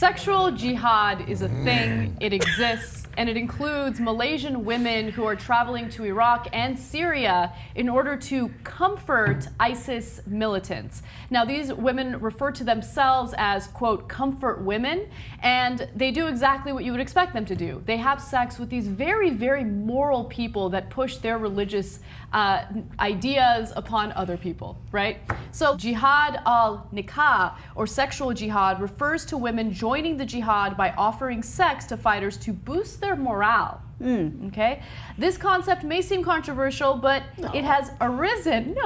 Sexual jihad is a thing, it exists, and it includes Malaysian women who are traveling to Iraq and Syria in order to comfort ISIS militants. Now, these women refer to themselves as, quote, comfort women, and they do exactly what you would expect them to do. They have sex with these very, very moral people that push their religious ideas upon other people, right? So jihad al-nikah, or sexual jihad, refers to women joining the jihad by offering sex to fighters to boost their morale. Okay? This concept may seem controversial, but it has arisen,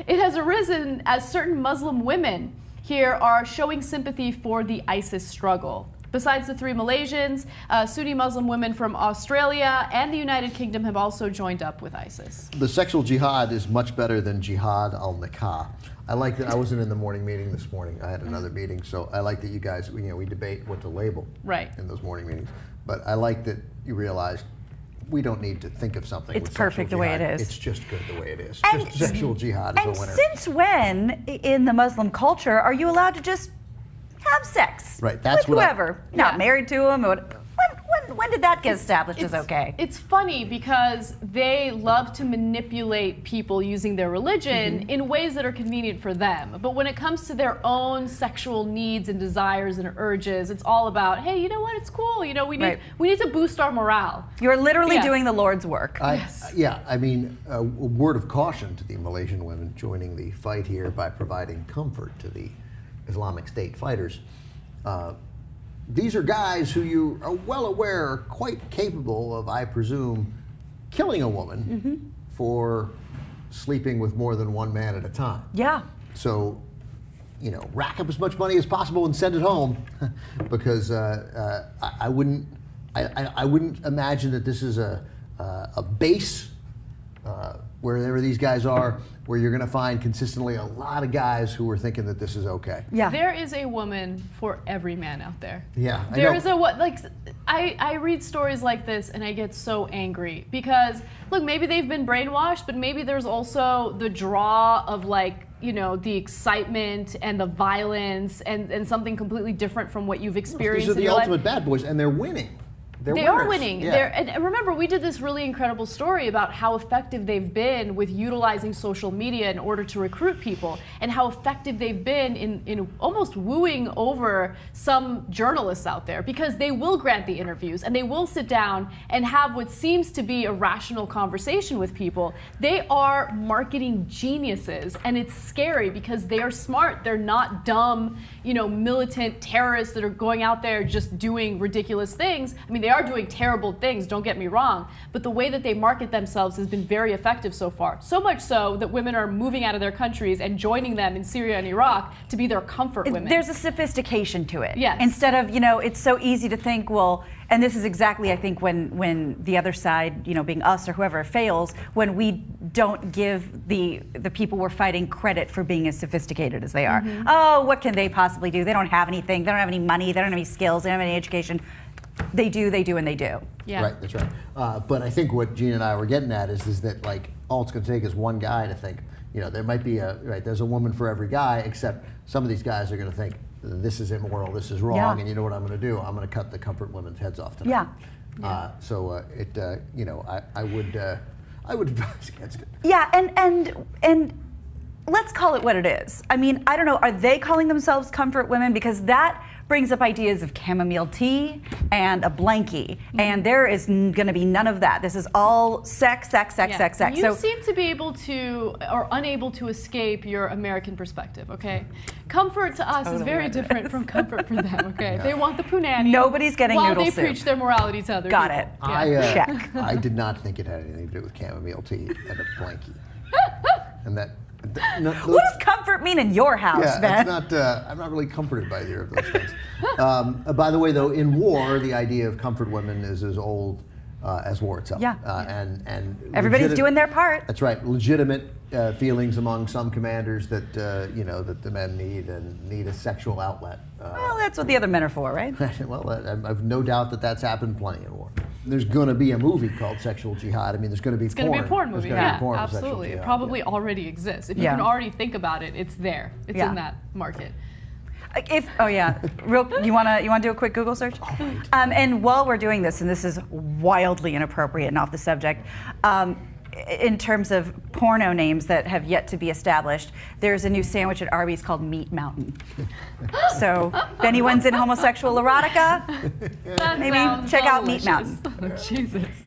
it has arisen as certain Muslim women here are showing sympathy for the ISIS struggle. Besides the three Malaysians, Sunni Muslim women from Australia and the United Kingdom have also joined up with ISIS. The sexual jihad is much better than jihad al-nikah. I like that. I wasn't in the morning meeting this morning. I had another meeting, so I like that you guys, we debate what to label in those morning meetings. But I like that you realized we don't need to think of something. It's perfect the way it is. It's just good the way it is. And just sexual jihad is a winner. And since when, in the Muslim culture, are you allowed to just have sex? Right, that's with what whoever, not married to him. When did that get established as okay? It's funny because they love to manipulate people using their religion in ways that are convenient for them. But when it comes to their own sexual needs and desires and urges, it's all about, hey, you know what? It's cool. You know, we need to boost our morale. You're literally doing the Lord's work. Yeah, I mean, a word of caution to the Malaysian women joining the fight here by providing comfort to the Islamic State fighters. These are guys who you are well aware are quite capable of, I presume, killing a woman for sleeping with more than one man at a time. Yeah. So, rack up as much money as possible and send it home, because I wouldn't imagine that this is a base wherever these guys are, where you're going to find consistently a lot of guys who are thinking that this is okay. Yeah. There is a woman for every man out there. Yeah. There is I read stories like this and I get so angry because, look, maybe they've been brainwashed, but maybe there's also the draw of the excitement and the violence and something completely different from what you've experienced. These are the ultimate bad boys, and they're winning. They are winning. Yeah. And remember, we did this really incredible story about how effective they've been with utilizing social media in order to recruit people, and how effective they've been in almost wooing over some journalists out there, because they will grant the interviews and they will sit down and have what seems to be a rational conversation with people. They are marketing geniuses, and it's scary because they are smart. They're not dumb, militant terrorists that are going out there just doing ridiculous things. I mean, they are doing terrible things, don't get me wrong, but the way that they market themselves has been very effective so far. So much so that women are moving out of their countries and joining them in Syria and Iraq to be their comfort women. There's a sophistication to it. Yes. Instead of, it's so easy to think, well, and this is exactly, I think, when the other side, being us or whoever, fails, when we don't give the people we're fighting credit for being as sophisticated as they are. Oh, what can they possibly do? They don't have anything. They don't have any money. They don't have any skills. They don't have any education. They do, and they do. Yeah. Right, that's right. But I think what Gina and I were getting at is that all it's going to take is one guy to think, there might be there's a woman for every guy, except some of these guys are going to think, this is immoral, this is wrong, and you know what I'm going to do? I'm going to cut the comfort women's heads off tonight. Yeah. I would advise against it. Yeah, and let's call it what it is. I mean, I don't know, are they calling themselves comfort women? Because that brings up ideas of chamomile tea and a blankie, and there is going to be none of that. This is all sex. You seem to be able to, or unable to, escape your American perspective, okay? Comfort to us is very different from comfort for them, okay? They want the punani. Nobody's getting noodle soup. While they preach their morality to other Got people. it. Check. I did not think it had anything to do with chamomile tea and a blankie. And that... what does comfort mean in your house, Ben? I'm not really comforted by either of those things. By the way, though, in war, the idea of comfort women is as old as war itself. Yeah. And everybody's doing their part. That's right. Legitimate feelings among some commanders that that the men need a sexual outlet. Well, that's what the other men are for, right? Well, I've no doubt that that's happened plenty in war. There's going to be a movie called Sexual Jihad. I mean, there's going to be It's going to be a porn movie. Yeah, absolutely. It probably already exists. If you can already think about it, it's there. It's in that market. Oh yeah, you wanna do a quick Google search? And while we're doing this, and this is wildly inappropriate and off the subject, in terms of porno names that have yet to be established, there's a new sandwich at Arby's called Meat Mountain. So if anyone's in homosexual erotica, That maybe sounds check out Meat delicious. Mountain. Jesus.